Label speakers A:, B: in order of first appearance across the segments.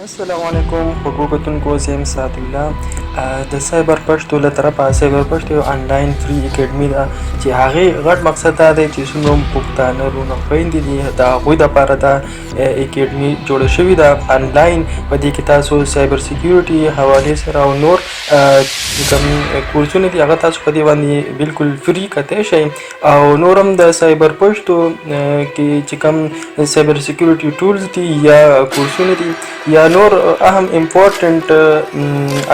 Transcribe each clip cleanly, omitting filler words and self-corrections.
A: السلام علیکم خوږو کتونکو زه یم سعد الله د سایبر پښتو له طرفه سایبر پښتو یو انلاین فری اکیډمي ده چې هغې غټ مقصد دا دی چې څومره هم پښتانه وروڼه خویندې دي د هغوی دپاره دا اکیډمي جوړه شوې ده انلاین. په دې کې تاسو سایبر سیکیورټي حوالې سره او نور کوم کورسونه دي هغه تاسو په دې باندې بالکل فری کتی شئ او نور هم د سایبر پښتو کې چې کوم سایبر سیکیورټي ټولز دي یا کورسونه دي یا نور اهم امپورټنټ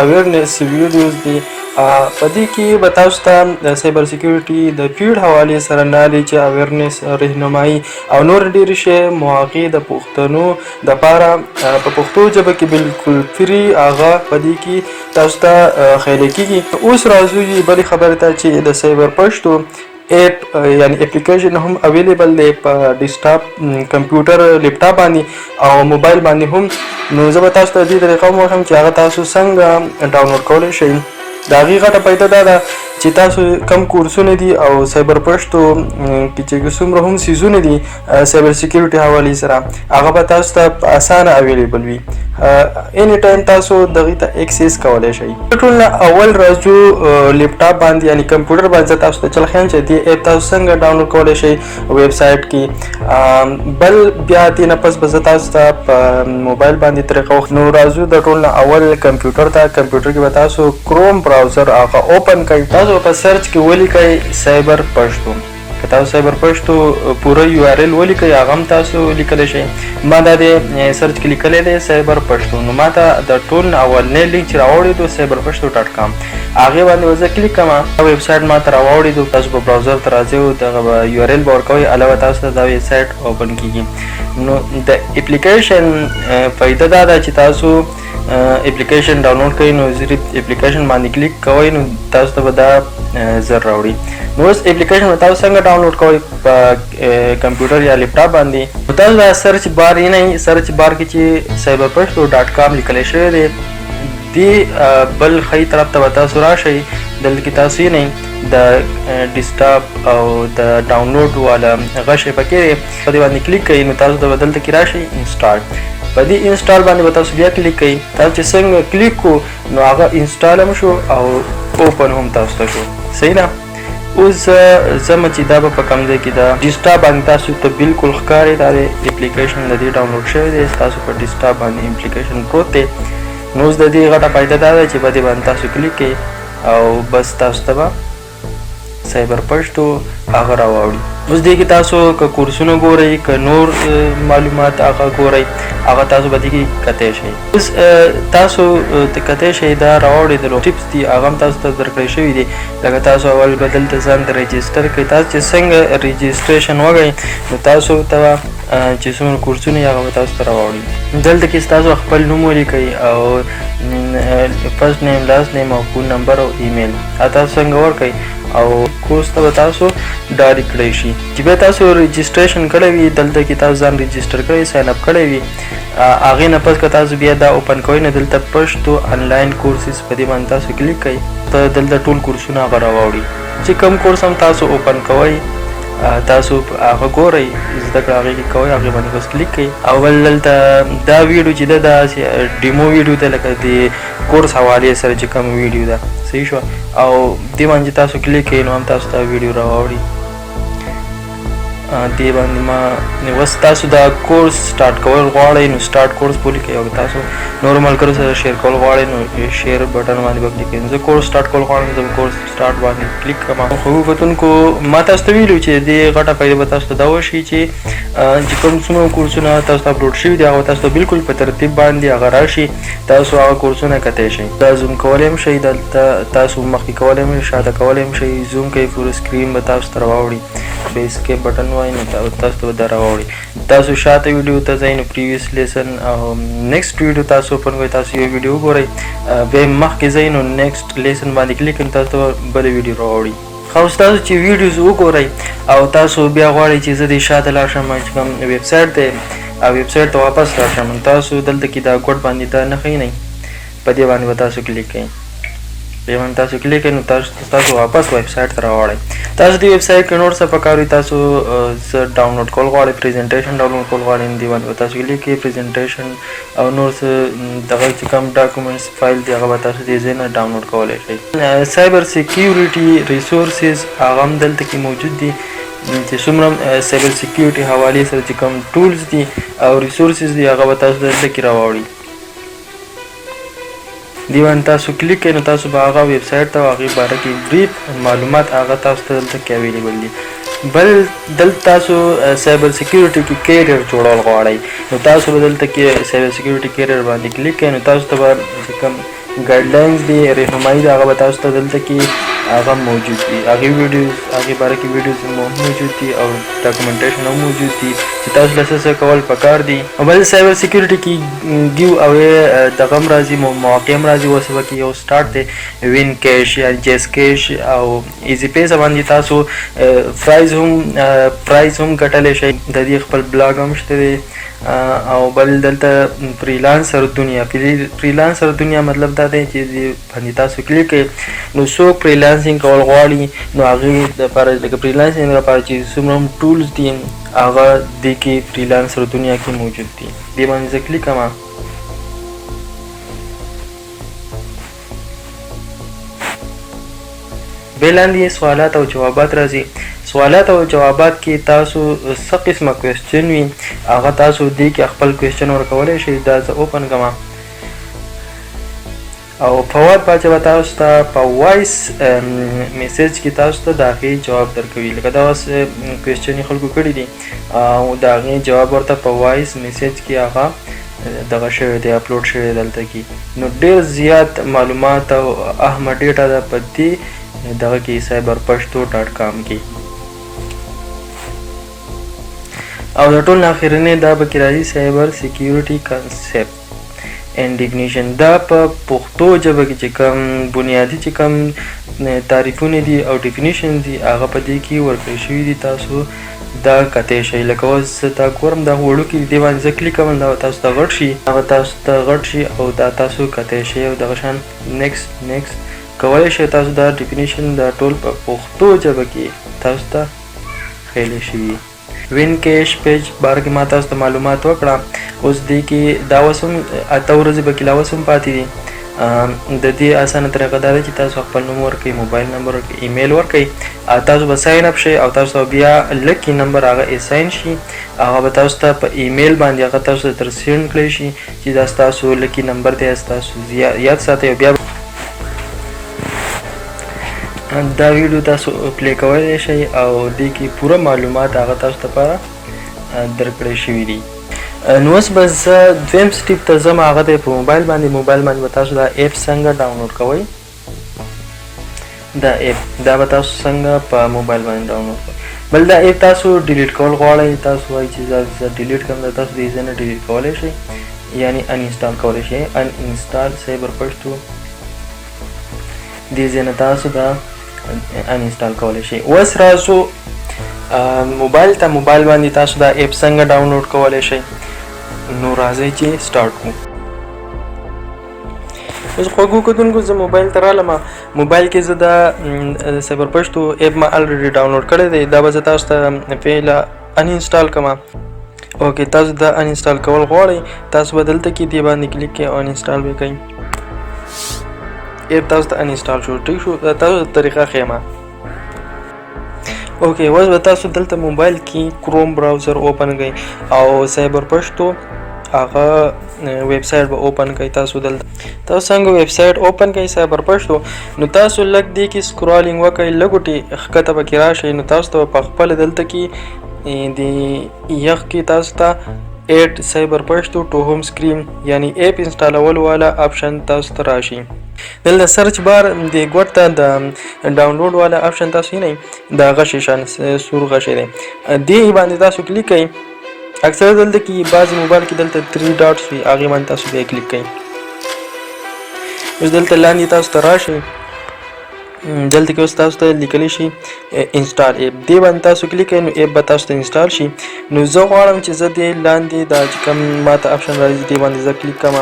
A: اویرنس ویډیوز دي په دې کې به تاسو ته د سایبر سیکیورټي د فیلډ حوالې سره نالج اویرنس رهنمایي او نور ډېرې شی مواقع د پښتنو دپاره په پښتو ژبه کې بالکل فری هغه په دې کې تاسو ته ښیلی کېږي. اوس راځو بلې خبرې ته چې د سایبر پښتو ایپ یعنی اپلیکیشن هم اویلیبل دی په ډیسکټاپ کمپیوټر لیپټاپ باندې او موبایل باندې هم. نو زه به تاسو ته دې طریقه وښیم چې هغه تاسو څنګه ډاونلوډ کولی شئ. د هغې غټه فایده دا ده چې تاسو کم کورسونه دي او سایبر پښتو کې چې څومره هم څیزونه دي سایبر سیکیورټي حوالې سره هغه به تاسو ته په اسانه اویلیبل وي. اینی ټایم تاسو دغې ته اکسس کولی شئ. ټول نه اول راځو لیپټاپ باندې یعنی کمپیوټر باندې زه تاسو ته چل ښیم چې دې ایپ تاسو څنګه ډاونلوډ کولی شئ ویب سایټ کې. بل بیا دې نه پس به زه تاسو ته په موبایل باندې طریقه وښیم. نو راځو د ټول نه اول کمپیوټر ته. کمپیوټر کې به تاسو کروم براوزر هغه اوپن کړئ. تاسو په سرچ کې ولیکئ سایبر پښتو. که تاسو سایبر پښتو پوره یو آر ایل ولیکئ هغه هم تاسو لیکلی شئ. ما دا د سرچ کې لیکلی دی سایبر پښتو. نو ما ته د ټول نه اولنی لینک چې راوړی دو cyberpashto .com هغې باندې به زه کلیک کوم. ویب سایټ ما ته راوړی دو. تاسو په براوزر ته راځئ او دغه یو آر ایل به ورکوئ هلته به تاسو ته دا ویب سایټ اوپن کېږي. نو د اپلیکیشن فایده دا ده چې تاسو اپلیکیشن ډاونلوډ کوئ. نو صرف اپلیکیشن باندې کلیک کوئ نو تاسو ته به دا زر راوړي. نو اوس اپلیکیشن به تاسو څنګه ډاونلوډ کوئ په کمپیوټر یا لیپټاپ باندې. نو تاسو دا سرچ بار یې نه سرچ بار کې چې cyberpashto .com لیکلی شوی دی دې بل ښی طرف ته به تاسو راشئ. دلته کې تاسو یې نه د ډیسکټاپ او د ډاونلوډ والا غشی پکې دی په دې باندې کلیک کوئ. نو تاسو ته به دلته کې راشئ انسټال. په دې انسټال باندې به تاسو بیا کلیک کوئ. تاسو چې څنګه کلیک کو نو هغه انسټال هم شو او اوپن هم تاسو ته شو. صحیح ده. اوس زه چې دا به په کوم ځای کې د ډیسکټاپ باندې تاسو ته بالکل ښکاري دا د اپلیکیشن د دې ډاونلوډ شوی دی. تاسو په ډیسکټاپ باندې اپلیکیشن پروت دی. نو اوس د دې غټه فایده دا ده چې په دې باندې تاسو کلیک کوئ او بس تاسو ته به سایبر پښتو هغه راوړي. اوس دې کې تاسو که کورسونه ګورئ که نور معلومات هغه ګورئ هغه تاسو به دې کې کتی شئ. اوس تاسو کتی شئ دا راوړېدلو ټپس دي هغه هم تاسو ته درکړی شوي دي. لکه تاسو اول به دلته ځان ته رجسټر کړئ. تاسو چې څنګه رجسټریشن وکړئ نو تاسو ته چې څومره کورسونه هغه به تاسو ته راوړي. دلته کې تاسو خپل نوم ولیکئ او فرست نیم لاست نیم او فون نمبر او ایمیل تاسو څنګه ورکئ او کورس ته به تاسو ډایرکټ کړی شي. چې بیا تاسو رجسټریشن کړی وي دلته کې تاسو ځان رجسټر کړی ساین اپ کړی وي هغې نه پس که تاسو بیا دا اوپن کوئ نو دلته پښتو انلاین کورسز په دې باندې تاسو کلیک کوئ ته دلته ټول کورسونه هغه راوړي. چې کوم کورس هم تاسو اوپن کوئ تاسو هغه ګورئ زده کړه هغې کې کوئ هغې باندې بس کلیک کوئ. اول دلته دا ویډیو چې ده دا ډیمو ویډیو ده لکه د کورس حوالې سره چې کوم ویډیو ده صحیح شوه او دې باندې تاسو کلیک کوئ نو هم تاسو ته ویډیو راوړي. دې باندې ما اوس تاسو دا کورس سټارټ کول غواړئ نو سټارټ کورس به ولیکئ او تاسو نورو ملګرو سره شیر کول غواړئ نو شیر بټن باندې به کلیک کوئ. زه کورس سټارټ کول غواړم زه به کورس سټارټ باندې کلیک کوم. خو کتونکو ما تاسو ته ویلو چې دې غټه فایده به تاسو ته دا وشي چې کوم څومره کورسونه تاسو ته اپلوډ شوي دي هغه تاسو ته بالکل په ترتیب باندې هغه راشي. تاسو هغه کورسونه کتی شئ. دا زوم کولی هم شئ دلته تاسو مخکې کولی هم شاته کولی هم شئ. زوم کوئ فول سکرین به تاسو ته راوړي. اسکیپ بټن وایي نو تاسو ته به دا راوړي. تاسو شاته ویډیو ته ځئ نو پریویس لیسن او نیکسټ ویډیو تاسو اوپن کوئ. تاسو یو ویډیو وګورئ بیا یې مخکې ځئ نو نیکسټ لیسن باندې کلیک کړئ تاسو ته بله ویډیو راوړي. خو اوس تاسو چې ویډیوز وګورئ او تاسو بیا غواړئ چې زه دې شاته لاړ شم چې کوم ویب سایټ دی او ویب سایټ ته واپس لاړ شم تاسو دلته کې دا ګوټ باندې دا نښی نه په دې باندې به تاسو کلیک کړئ. دې باندې تاسو کلیک کړئ نو تاسو واپس ویب سایټ ته راوړئ. تاسو دې ویب سایټ کې نور څه پکار وي، تاسو څه ډاونلوډ کول غواړئ، پریزنټیشن ډاونلوډ کول غواړئ، دې باندې تاسو کلیک کړئ پریزنټیشن او نور څه دغه چې کوم ډاکومنټس فایل دی هغه به تاسو دې ځای نه ډاونلوډ کولی شئ. سایبر سیکیورټي ریسورسز هغه هم دلته کې موجود دي چې څومره سایبر سیکیورټي حوالې سره چې کوم ټولز دي او ریسورسز دي هغه به تاسو دلته کې راوړي. دې باندې تاسو کلیک کړئ نو تاسو به هغه ویب سایټ ته هغې باره کې بریف معلومات هغه تاسو ته دلته کې اویلیبل دي. بل دلته تاسو سایبر سیکیورټي کې کیریئر جوړول غواړئ نو تاسو به دلته کې سایبر سیکیورټي کیریئر باندې کلیک کړئ نو تاسو ته به چې کوم ګایډلاینز دي رهنمایي ده هغه به تاسو ته دلته کې هغه موجود دي، هغې باره کې ویډیوز هم موجود دي او ډاکومنټیشن هم موجود دي چې تاسو له څه کول پکار دي. او بل سایبر سیکیورټي کې ګیو اوې دغه هم راځي، مواقع هم راځي. اوس به کې یو سټارټ دی وین کیش یا جیس کیش او ایزي پیسه باندې تاسو پرایز هم ګټلی شئ. د دې خپل بلاګ هم شته دی. او بل دلته فریلانسر دنیا مطلب دا دی چې باندې تاسو کلیک کړئ نو څوک فریلانسینګ کول غواړي نو هغې دپاره لکه فریلانسینګ لپاره چې څومره هم ټولز دي هغه دې کې فریلانسر دنیا کې موجود دي. دې باندې زه کلیک کوم. بیا لاندې سوالات او جوابات راځي. سوالات او جوابات کې تاسو څه قسمه کوېسچن وي هغه تاسو دې کې خپل کوېسچن ورکولی شئ. دا زه اوپن کوم او فواد باچا به تاسو ته په وایس میسیج کې تاسو ته د هغې جواب درکوي. لکه دا اوس کوېسچن یې خلکو کړي دي او د هغې جواب ورته په وایس میسیج کې هغه دغه شوی دی، اپلوډ شوی دلته کې. نو ډېر زیات معلومات او اهمه ډیټا ده په دې دغه کې cyberpashto.com کې. او د ټول نه اخرنی دا به کې راځي سایبر سیکیورټي کانسیپټ اینڈ ډیفینیشن. دا په پښتو ژبه کې چې کوم بنیادي چې کوم تعریفونه دي او ډیفینیشن دي هغه په دې کې ورکړل شوي دي. تاسو دا کتی شئ. لکه اوس تا ګورم دا وړوکي دې باندې زه کلیک کوم دا تاسو ته غټ شي، هغه تاسو ته غټ شي او دا تاسو کتی شئ او دغه شان نیکسټ کولی شئ. تاسو دا ډیفینیشن دا ټول په پښتو ژبه کې تاسو ته ښیلی شوي. وین کیش پیج باره کې ما تاسو ته معلومات وکړه. اوس دې کې دا اوس هم 8 ورځې به کې لا اوس هم پاتې دي. د دې اسانه طریقه دا ده چې تاسو خپل نوم ورکړئ، موبایل نمبر ورکړئ، ایمیل ورکړئ. تاسو به ساین اپ شئ او تاسو بیا لکی نمبر هغه اساین شي، هغه به تاسو ته په ایمیل باندې هغه تاسو ته ترسینډ کړی شي چې دا ستاسو لکی نمبر دی. تاسو یاد ساتئ. بیا دا ویډیو تاسو پلی کولی شئ او دې کې پوره معلومات هغه تاسو لپاره درکړی شوي دي. نو اوس به زه دویم سټیپ ته ځم، هغه دی په موبایل باندې به تاسو دا ایپ څنګه ډاونلوډ کوئ. دا ایپ دا به تاسو څنګه په موبایل باندې ډاونلوډ کوئ. بل دا ایپ تاسو ډیلیټ کول غواړئ، تاسو وایي چې زه ډیلیټ کړم، دا تاسو دې ځای نه ډیلیټ کولی شئ یعنی ان انسټال کولی شئ. ان انسټال CyberPashto دې ځای نه تاسو دا ان انسټال کولی شئ. اوس راځو موبایل ته. موبایل باندې تاسو دا ایپ څنګه ډاونلوډ کولی شئ. نو راځئ چې سټارټ کړو. اوس خوږو کتونکو زه موبایل ته رالم. موبایل کې زه دا CyberPashto ایپ ما الریډي ډاونلوډ کړی دی. دا به زه تاسو ته فعلا ان انسټال کوم. اوکې تاسو دا ان انسټال کول غواړئ، تاسو به دلته کې دې باندې کلیک کړئ او ان انسټال به کوئ. ایپ تاسو ته ان انسټال شو. ټیک شو. تاسو طریقه ښیم. اوکې اوس به تاسو دلته موبایل کې کروم براوزر اوپن کړئ او CyberPashto هغه ویب سایټ به اوپن کړئ. تاسو دلته تاسو څنګه ویب سایټ اوپن کړئ CyberPashto نو تاسو لږ دې کې سکرولینګ وکړئ، لږ ښکته پکې راشئ نو تاسو ته په خپله دلته کې د یخ کې تاسو ته ایډ CyberPashto ټو هوم سکرین یعنی ایپ انسټالول والا آپشن تاسو ته راشي. دلته سرچ بار د ګوټ ته د ډاونلوډ والا آپشن تاسو یې نه د غشي شان سور غشي دی دې باندې تاسو کلیک کړئ. اکثر دلته کې بعض موبایل کې دلته 3 ډاټس وي، هغې باندې تاسو بیا کلیک کړئ. اوس دلته لاندې تاسو ته راشئ. دلته کې اوس تاسو ته لیکلی شي انسټال ایپ. دې باندې تاسو کلیک کړئ نو ایپ به تاسو ته انسټال شي. نو زه غواړم چې زه دې لاندې دا چې کوم ماته آپشن راځي دې باندې زه کلیک کوم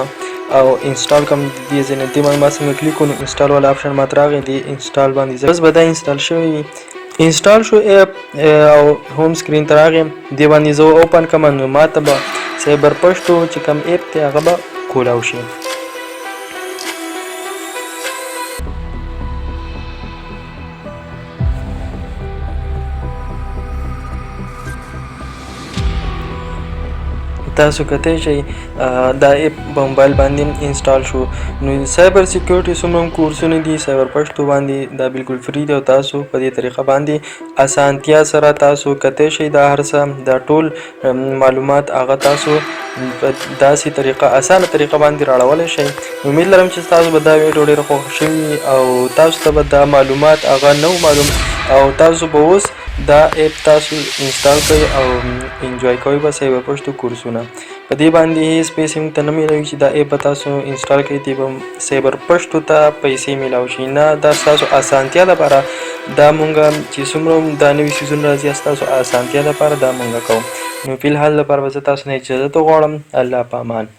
A: او انسټال کوم دې ځینې دې باندې ما څنګه کلیک کوم انسټال والا آپشن ماته راغی دی انسټال باندې بس به دا انسټال شوی وي انسټال شو اپ او هوم سکرین ته راغیم دې باندې زه اوپن کوم نو ماته به سایبر پښتو چې کوم اپ دی هغه به کولاو شي تاسو کته شي دا اپ په موبایل باندې انسټال شو نو سایبر سکیورټي څومره کورسونه دي سایبر پښتو باندې دا بالکل فری دی او تاسو په دې طریقه باندې اسانتیا سره تاسو کته شي دا هر څه دا ټول معلومات هغه تاسو په داسې طریقه اسانه طریقه باندې راړولای شئ امید لرم چې تاسو به دا ویډیو ډېر خوښ شوي او تاسو ته به دا معلومات هغه نو معلوم او تاسو به اوس دا اپ تاسو انسټال کړئ او انجوای کوئ به سایبر پښتو کورسونه په دې باندې هیڅ پیسې موږ ته نه میلاوي چې دا اپ به تاسو انسټال کړئ دی به سایبر پښتو ته پیسې میلاو شي نه دا ستاسو اسانتیا لپاره دا مونږ چې څومره دا نوي سیزون راځي ستاسو اسانتیا لپاره دا مونږ کوو نو فی الحال لپاره به زه تاسو نه اجازه غواړم الله په امان